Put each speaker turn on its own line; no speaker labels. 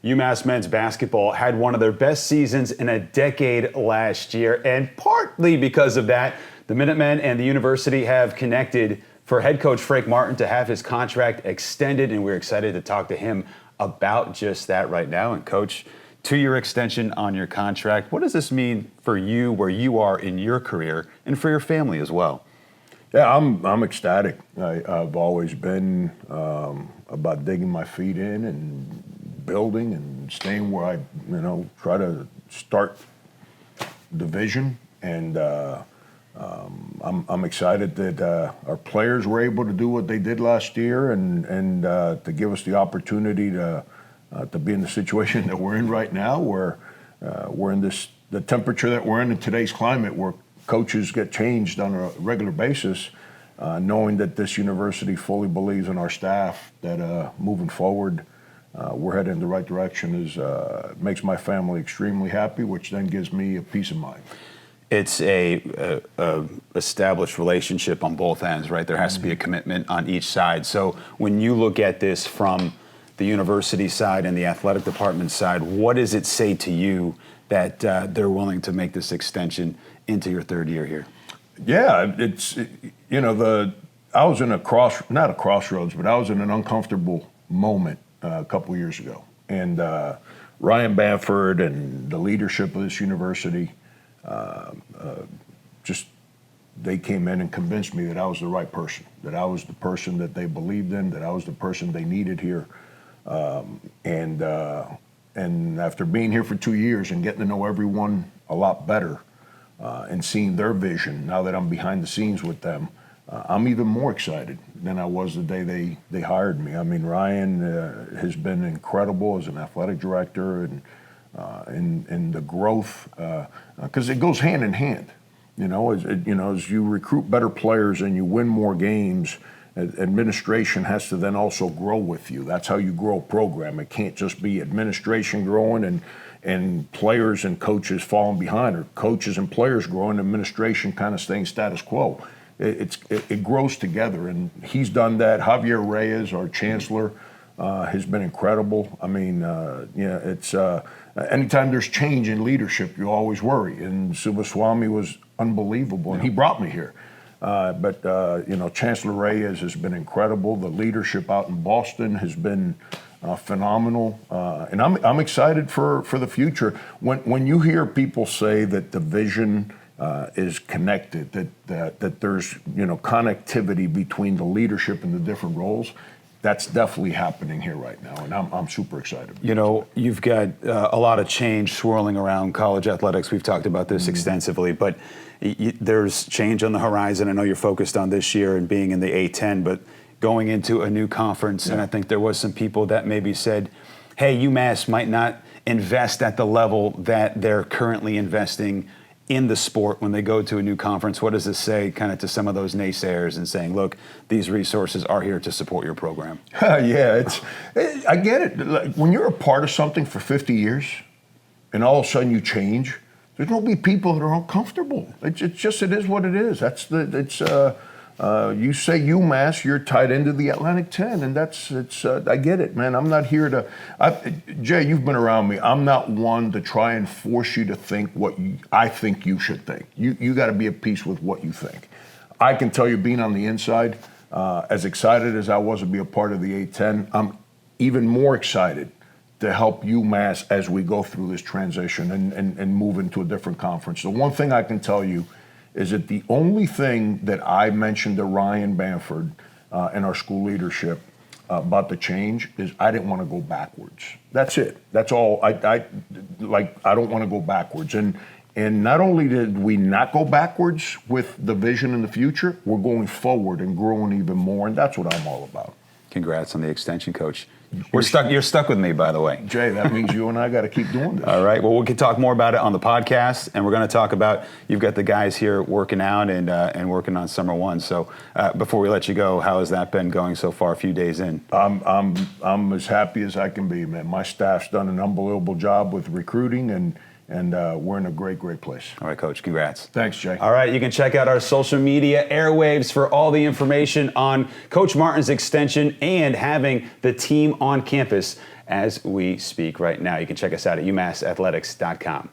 UMass men's basketball had one of their best seasons in a decade last year, and partly because of that, the Minutemen and the university have connected for head coach Frank Martin to have his contract extended, and we're excited to talk to him about just that right now. And Coach, 2-year extension on your contract, what does this mean for you, where you are in your career, and for your family as well?
Yeah, I'm ecstatic. I've always been about digging my feet in and building and staying where I, try to start the vision. And I'm excited that our players were able to do what they did last year and to give us the opportunity to be in the situation that we're in right now, where we're in the temperature that we're in today's climate, where coaches get changed on a regular basis, knowing that this university fully believes in our staff, that moving forward, we're heading in the right direction, makes my family extremely happy, which then gives me a peace of mind.
It's a established relationship on both ends, right? There has to be a commitment on each side. So when you look at this from the university side and the athletic department side, what does it say to you that they're willing to make this extension into your third year here?
Yeah, it's, I was in not a crossroads, but I was in an uncomfortable moment a couple of years ago. And Ryan Bamford and the leadership of this university, they came in and convinced me that I was the right person, that I was the person that they believed in, that I was the person they needed here. And after being here for 2 years and getting to know everyone a lot better, and seeing their vision, now that I'm behind the scenes with them, I'm even more excited than I was the day they hired me. I mean, Ryan has been incredible as an athletic director and the growth, because it goes hand in hand. As you recruit better players and you win more games, administration has to then also grow with you. That's how you grow a program. It can't just be administration growing and players and coaches falling behind, or coaches and players growing, administration kind of staying status quo. It grows together, and he's done that. Javier Reyes, our chancellor, has been incredible. I mean, it's anytime there's change in leadership, you always worry. And Subaswamy was unbelievable, and he brought me here. But Chancellor Reyes has been incredible. The leadership out in Boston has been phenomenal, and I'm excited for the future. When you hear people say that the vision is connected, that there's connectivity between the leadership and the different roles, that's definitely happening here right now, and I'm super excited.
You've got a lot of change swirling around college athletics. We've talked about this extensively, but there's change on the horizon. I know you're focused on this year and being in the A10, but going into a new conference, and I think there was some people that maybe said, hey, UMass might not invest at the level that they're currently investing in the sport when they go to a new conference. What does this say kind of to some of those naysayers and saying, look, these resources are here to support your program?
Yeah, I get it. Like, when you're a part of something for 50 years and all of a sudden you change, there's going to be people that are uncomfortable. It is what it is. You say UMass, you're tied into the Atlantic 10, and I get it, man. I'm not here to, Jay, you've been around me. I'm not one to try and force you to think what I think you should think. You got to be at peace with what you think. I can tell you, being on the inside, as excited as I was to be a part of the A10, I'm even more excited to help UMass as we go through this transition and move into a different conference. The one thing I can tell you is that the only thing that I mentioned to Ryan Bamford and our school leadership about the change is I didn't want to go backwards. That's it. That's all. I don't want to go backwards. And not only did we not go backwards with the vision in the future, we're going forward and growing even more, and that's what I'm all about.
Congrats on the extension, Coach. You're stuck with me, by the way.
Jay, that means you and I got to keep doing this.
All right. Well, we can talk more about it on the podcast, and we're going to talk about, you've got the guys here working out and working on Summer One. So before we let you go, how has that been going so far, a few days in?
I'm as happy as I can be, man. My staff's done an unbelievable job with recruiting, and we're in a great, great place.
All right, Coach, congrats.
Thanks, Jay.
All right, you can check out our social media airwaves for all the information on Coach Martin's extension and having the team on campus as we speak right now. You can check us out at umassathletics.com.